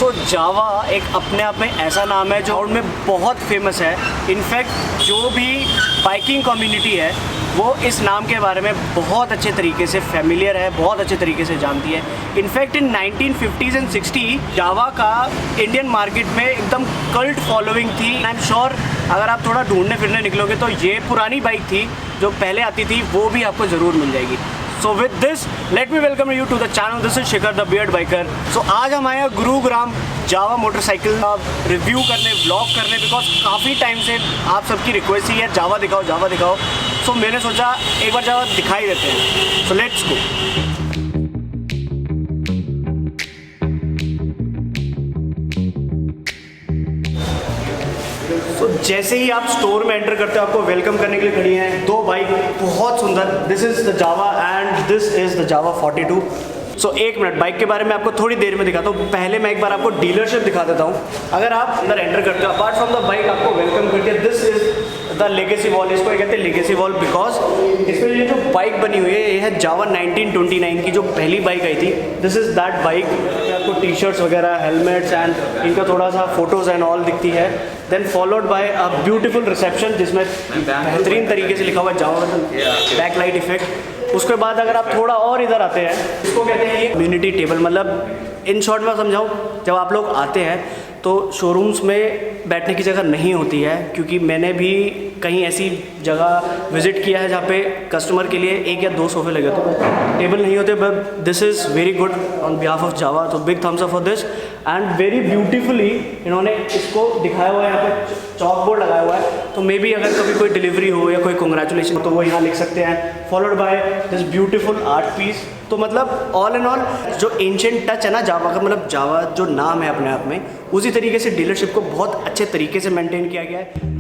सो जावा एक अपने आप में ऐसा नाम है जो में बहुत फेमस है। इनफैक्ट जो भी बाइकिंग कम्युनिटी है वो इस नाम के बारे में बहुत अच्छे तरीके से फेमिलियर है, बहुत अच्छे तरीके से जानती है। इनफैक्ट इन 1950s एंड 60 जावा का इंडियन मार्केट में एकदम कल्ट फॉलोइंग थी। आई एम श्योर अगर आप थोड़ा ढूंढने फिरने निकलोगे तो ये पुरानी बाइक थी जो पहले आती थी वो भी आपको ज़रूर मिल जाएगी। So with this let me welcome you to the channel, this is Shikhar the beard biker. So आज हम आए हैं गुरुग्राम जावा मोटरसाइकिल का रिव्यू करने, व्लॉग करने, बिकॉज काफ़ी टाइम से आप सबकी रिक्वेस्ट ही है जावा दिखाओ जावा दिखाओ। सो मैंने सोचा एक बार जावा दिखाई देते हैं। So let's go. तो जैसे ही आप स्टोर में एंटर करते हो आपको वेलकम करने के लिए खड़ी हैं दो बाइक बहुत सुंदर। This is the Java and this is the Jawa 42। सो एक मिनट, बाइक के बारे में आपको थोड़ी देर में दिखाता हूँ। पहले मैं एक बार आपको डीलरशिप दिखा देता हूँ। अगर आप अंदर एंटर करते हो, अपार्ट फ्रॉम द बाइक आपको वेलकम करती है this is the legacy wall. इसको कहते हैं लेगेसी वॉल बिकॉज इसमें ये जो बाइक बनी हुई है ये है जावा 1929 की जो पहली बाइक आई थी। This is that bike. आपको टी शर्ट्स वगैरह, हेलमेट्स एंड इनका थोड़ा सा फोटोज़ एंड ऑल दिखती है। Then followed by a beautiful reception जिसमें बेहतरीन तरीके से लिखा हुआ है जावा बैक लाइट इफेक्ट। उसके बाद अगर आप थोड़ा और इधर आते हैं, इसको कहते हैं ये कम्युनिटी टेबल। मतलब इन शॉर्ट में समझाऊँ, जब आप लोग आते हैं तो शोरूम्स में बैठने की जगह नहीं होती है, क्योंकि मैंने भी कहीं ऐसी जगह विज़िट किया है जहाँ पे कस्टमर के लिए एक या दो सोफे लगे होते हैं, टेबल नहीं होते। But this is very good on behalf of Jawa, तो big thumbs up for this. And very beautifully इन्होंने इसको दिखाया हुआ है, यहाँ पे चॉक बोर्ड लगाया हुआ है। तो मे बी अगर कभी कोई डिलीवरी हो या कोई कॉन्ग्रेचुलेशन तो वो यहाँ लिख सकते हैं। Followed by this beautiful art piece. तो मतलब ऑल एंड ऑल जो एंशिएंट टच है ना जावा का, मतलब जावा जो नाम है अपने आप में, उसी तरीके से डीलरशिप को बहुत अच्छे तरीके से मेंटेन किया गया है।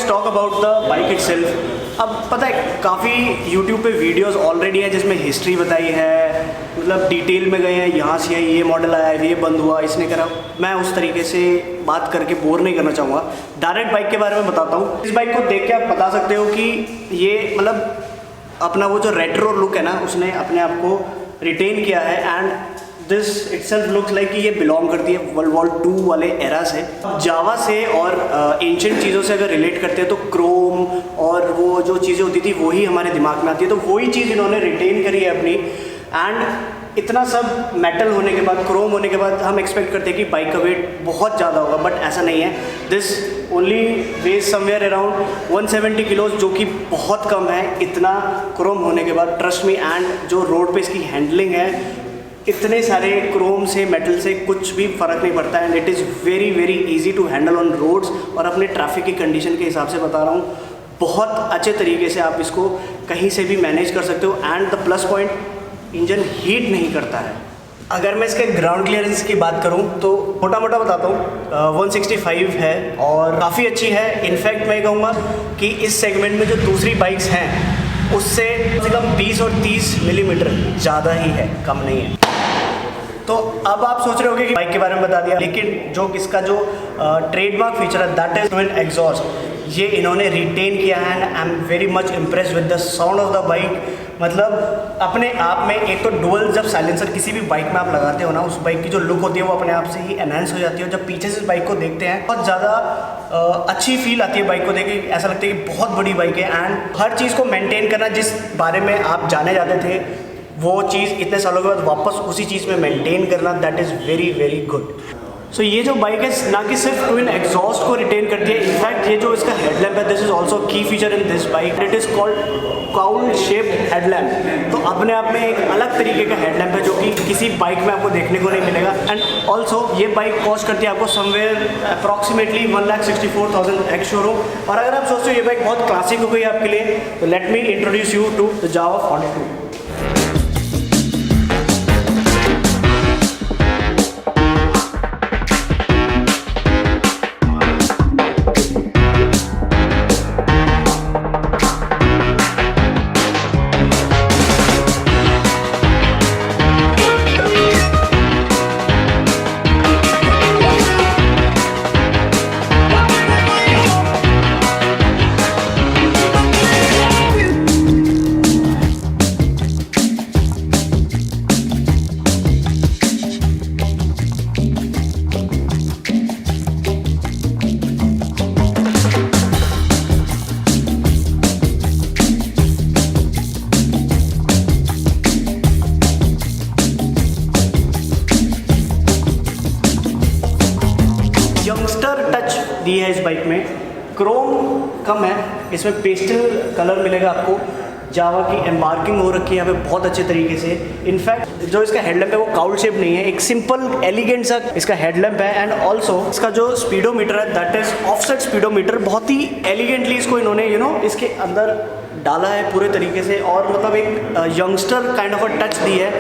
Talk about the bike itself. अब पता है काफ़ी यूट्यूब पे वीडियोस ऑलरेडी हैं जिसमें हिस्ट्री बताई है, मतलब डिटेल में गए हैं, यहाँ से ये मॉडल आया, ये बंद हुआ, इसने करा। मैं उस तरीके से बात करके बोर नहीं करना चाहूँगा, डायरेक्ट बाइक के बारे में बताता हूँ। इस बाइक को देख के आप बता सकते हो कि ये मतलब अपना वो जो रेट्रो लुक है ना उसने अपने आप को रिटेन किया है। And this itself looks like कि ये बिलोंग करती है वर्ल्ड वॉर 2 वाले एरा से। जावा से और एंशिएंट चीज़ों से अगर रिलेट करते हैं तो क्रोम और वो जो चीज़ें होती थी वही हमारे दिमाग में आती है, तो वही चीज़ इन्होंने रिटेन करी है अपनी। एंड इतना सब मेटल होने के बाद, क्रोम होने के बाद हम एक्सपेक्ट करते हैं कि बाइक का वेट बहुत ज़्यादा होगा, बट ऐसा नहीं है। This only weighs somewhere around 170 kilos, जो कि बहुत कम है इतना क्रोम होने के बाद, ट्रस्ट मी। एंड जो रोड पे इसकी हैंडलिंग है, इतने सारे क्रोम से, मेटल से कुछ भी फ़र्क नहीं पड़ता है। And it is very very easy to handle on roads. और अपने ट्रैफिक की कंडीशन के हिसाब से बता रहा हूँ, बहुत अच्छे तरीके से आप इसको कहीं से भी मैनेज कर सकते हो। And the plus point, engine heat नहीं करता है। अगर मैं इसके ग्राउंड क्लियरेंस की बात करूं तो मोटा मोटा बताता हूं 165 है और काफ़ी अच्छी है। इनफैक्ट मैं कहूँगा कि इस सेगमेंट में जो दूसरी बाइक्स हैं उससे कम से कम 20 और 30 मिलीमीटर ज़्यादा ही है, कम नहीं है। तो अब आप सोच रहे होंगे कि बाइक के बारे में बता दिया, लेकिन जो इसका जो ट्रेडमार्क फीचर है दैट इज ट्विन एग्जॉस्ट, ये इन्होंने रिटेन किया है। And I am very much impress with the sound of the bike. मतलब अपने आप में एक तो डुअल जब साइलेंसर किसी भी बाइक में आप लगाते हो ना, उस बाइक की जो लुक होती है वो अपने आप से ही एनहांस हो जाती है। जब पीछे से इस बाइक को देखते हैं बहुत ज़्यादा अच्छी फील आती है बाइक को देख के, ऐसा लगता है कि बहुत बड़ी बाइक है। एंड हर चीज़ को मेंटेन करना, जिस बारे में आप जाने जाते थे वो चीज़ इतने सालों के बाद वापस उसी चीज़ में मेंटेन करना, that is very very good. So ये जो बाइक है ना कि सिर्फ ट्विन एग्जॉस्ट को रिटेन करती है, इनफैक्ट ये जो इसका हेडलैम्प है, दिस इज ऑल्सो की feature in this bike, it is called cowl shaped headlamp. तो अपने आप में एक अलग तरीके का हेडलैम्प है जो कि किसी बाइक में आपको देखने को नहीं मिलेगा। एंड ऑल्सो ये बाइक कॉस्ट करती है आपको समवेयर अप्रॉक्सीमेटली 1,64,000 एक्स शोरूम। और अगर आप सोचते हो ये बाइक बहुत क्लासिक हो गई आपके लिए, तो let me introduce you to the Jawa 42। Youngster touch दी है इस बाइक में, क्रोम कम है, इसमें पेस्टल कलर मिलेगा आपको, जावा की एम्बार्किंग हो रखी है यहाँ पे बहुत अच्छे तरीके से। इनफैक्ट जो इसका हेडलैम्प है वो काउल शेप नहीं है, एक सिंपल एलिगेंट सा इसका हेडलैम्प है। एंड ऑल्सो इसका जो स्पीडोमीटर है दैट इज ऑफसेट स्पीडोमीटर, बहुत ही एलिगेंटली इसको इन्होंने इसके अंदर डाला है पूरे तरीके से, और मतलब एक youngster kind of a touch दी है।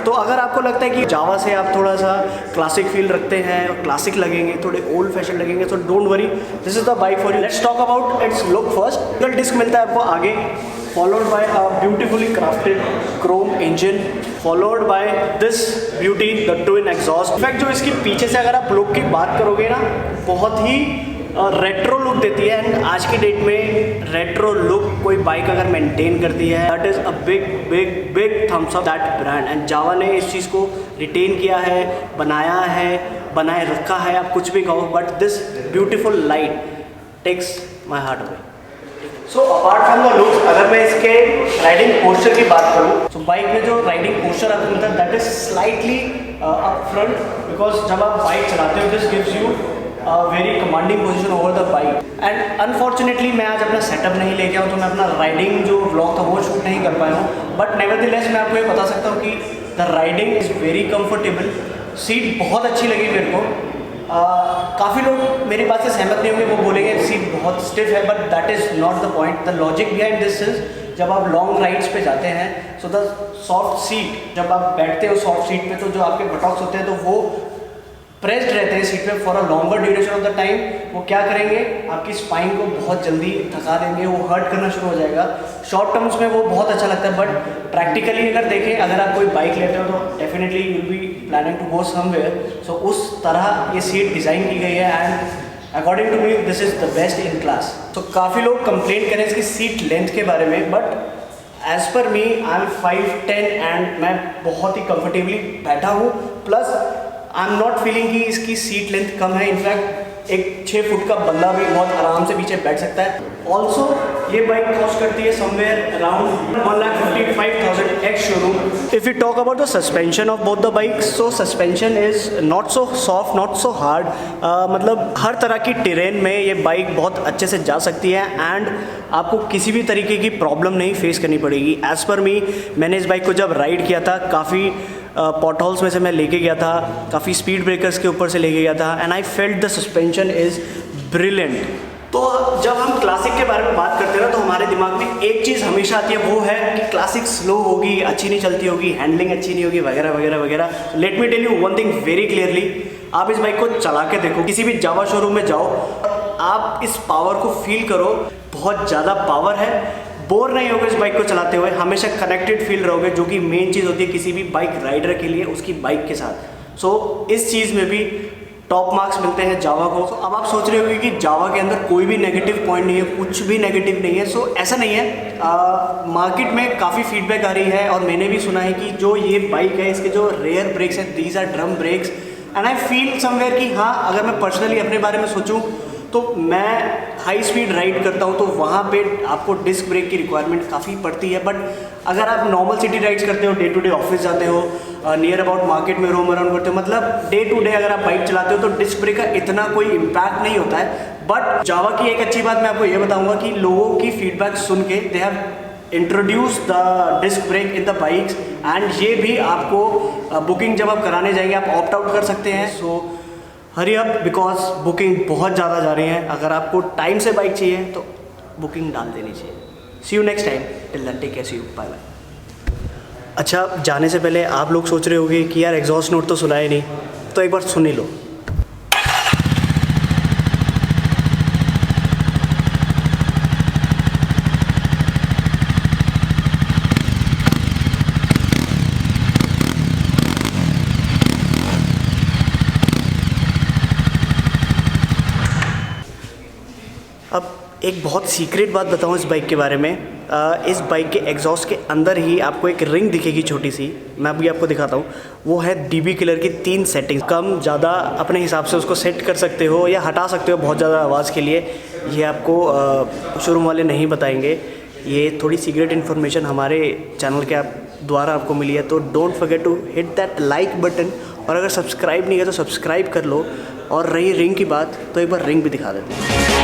तो अगर आपको लगता है कि जावा से आप थोड़ा सा क्लासिक फील रखते हैं और क्लासिक लगेंगे, थोड़े ओल्ड फैशन लगेंगे, तो don't worry, this is the bike for you. Let's talk about its look first. Single disc मिलता है आपको आगे, followed by a beautifully crafted chrome engine, followed by this beauty, the twin exhaust। In fact जो इसके पीछे से अगर आप लुक की बात करोगे ना, बहुत ही रेट्रो लुक देती है। एंड आज की डेट में रेट्रो लुक कोई बाइक अगर मेंटेन करती है, that is a big big big thumbs up that brand. And Jawa ने इस चीज़ को रिटेन किया है, बनाए रखा है, आप कुछ भी कहो, but this beautiful light takes my heart away. So apart from the looks, अगर मैं इसके राइडिंग पोस्चर की बात करूँ, तो बाइक में जो राइडिंग पोस्चर आपको मिलता है that is slightly up front, because जब आप बाइक चलाते हो this gives you very commanding position over the bike. And unfortunately मैं आज अपना सेटअप नहीं लेके आऊँ, तो मैं अपना राइडिंग जो व्लॉग था वो शूट नहीं कर पाया हूँ, बट नेवरदलेस मैं आपको ये बता सकता हूँ कि the riding is very comfortable. Seat बहुत अच्छी लगी मेरे को। काफ़ी लोग मेरी बात से सहमत नहीं होंगे, वो बोलेंगे सीट बहुत स्टिफ है, but that is not the point. The logic behind this is, जब आप लॉन्ग राइड्स पे जाते हैं, सो द सॉफ्ट सीट, जब आप बैठते हो सॉफ्ट सीट पे, तो जो आपके बटॉक्स होते हैं तो वो प्रेस्ड रहते हैं सीट पे for a longer duration of the time. वो क्या करेंगे, आपकी स्पाइन को बहुत जल्दी थका देंगे, वो हर्ट करना शुरू हो जाएगा। शॉर्ट टर्म्स में वो बहुत अच्छा लगता है, बट प्रैक्टिकली अगर देखें, अगर आप कोई बाइक लेते हो तो definitely you will be planning to go somewhere. So उस तरह ये सीट डिज़ाइन की गई है, and according to me this is the best in class. तो काफ़ी लोग कंप्लेंट करें इसकी सीट लेंथ के बारे में, but as per me I am 5'10" and मैं बहुत ही कंफर्टेबली बैठा हूँ। Plus I am not feeling कि इसकी सीट लेंथ कम है, इनफैक्ट एक 6 फुट का बंदा भी बहुत आराम से पीछे बैठ सकता है। ऑल्सो ये बाइक कॉस्ट करती है somewhere around 1,55,000 ex showroom. If you talk about the suspension of both the bikes, so suspension is not so soft, not so hard. मतलब हर तरह की टेरेन में ये बाइक बहुत अच्छे से जा सकती है, एंड आपको किसी भी तरीके की प्रॉब्लम नहीं फेस करनी पड़ेगी। एज़ पर मी, मैंने इस बाइक को जब राइड किया था, काफ़ी पॉट होल्स में से मैं लेके गया था, काफ़ी स्पीड ब्रेकर्स के ऊपर से लेके गया था, and I felt the suspension is brilliant. तो जब हम क्लासिक के बारे में बात करते हैं ना, तो हमारे दिमाग में एक चीज़ हमेशा आती है, वो है कि क्लासिक स्लो होगी, अच्छी नहीं चलती होगी, हैंडलिंग अच्छी नहीं होगी, वगैरह वगैरह वगैरह। Let me tell you one thing very clearly, आप इस बाइक को चला के देखो, किसी भी जावा शोरूम में जाओ, आप इस पावर को फील करो, बहुत ज़्यादा पावर है। बोर नहीं होगे इस बाइक को चलाते हुए, हमेशा कनेक्टेड फील रहोगे, जो कि मेन चीज़ होती है किसी भी बाइक राइडर के लिए, उसकी बाइक के साथ। सो इस चीज़ में भी टॉप मार्क्स मिलते हैं जावा को। तो अब आप सोच रहे होंगे कि जावा के अंदर कोई भी नेगेटिव पॉइंट नहीं है, कुछ भी नेगेटिव नहीं है। सो ऐसा नहीं है। मार्केट में काफ़ी फीडबैक आ रही है, और मैंने भी सुना है कि जो ये बाइक है, इसके जो रेयर ब्रेक्स हैं, these are drum brakes, and I feel somewhere कि हाँ, अगर मैं पर्सनली अपने बारे में सोचूं, तो मैं हाई स्पीड राइड करता हूँ, तो वहाँ पे आपको डिस्क ब्रेक की रिक्वायरमेंट काफ़ी पड़ती है। बट अगर आप नॉर्मल सिटी राइड्स करते हो, डे टू डे ऑफिस जाते हो, नियर अबाउट मार्केट में रोम अराउंड करते हो, मतलब डे टू डे अगर आप बाइक चलाते हो तो डिस्क ब्रेक का इतना कोई इम्पैक्ट नहीं होता है। बट जावा की एक अच्छी बात मैं आपको ये बताऊंगा कि लोगों की फीडबैक सुन के they have introduce the disc brake in the bikes, and ये भी आपको बुकिंग जब आप कराने जाएंगे आप ऑप्ट आउट कर सकते हैं। सो हरी अप, बिकॉज बुकिंग बहुत ज़्यादा जा रही है। अगर आपको टाइम से बाइक चाहिए तो बुकिंग डाल देनी चाहिए। See you next time, till then take care, see you, bye bye. अच्छा, जाने से पहले आप लोग सोच रहे होंगे कि यार एग्जॉस्ट नोट तो सुना ही नहीं, तो एक बार सुन ही लो। अब एक बहुत सीक्रेट बात बताऊं इस बाइक के बारे में। इस बाइक के एग्जॉस्ट के अंदर ही आपको एक रिंग दिखेगी छोटी सी, मैं अभी आपको दिखाता हूँ। वो है डीबी किलर की 3 सेटिंग्स। कम ज़्यादा अपने हिसाब से उसको सेट कर सकते हो या हटा सकते हो बहुत ज़्यादा आवाज़ के लिए। ये आपको शोरूम वाले नहीं बताएंगे, ये थोड़ी सीक्रेट इन्फॉर्मेशन हमारे चैनल के द्वारा आपको मिली है। तो don't forget to hit that like button, और अगर सब्सक्राइब नहीं है तो सब्सक्राइब कर लो। और रही रिंग की बात, तो एक बार रिंग भी दिखा देते हैं।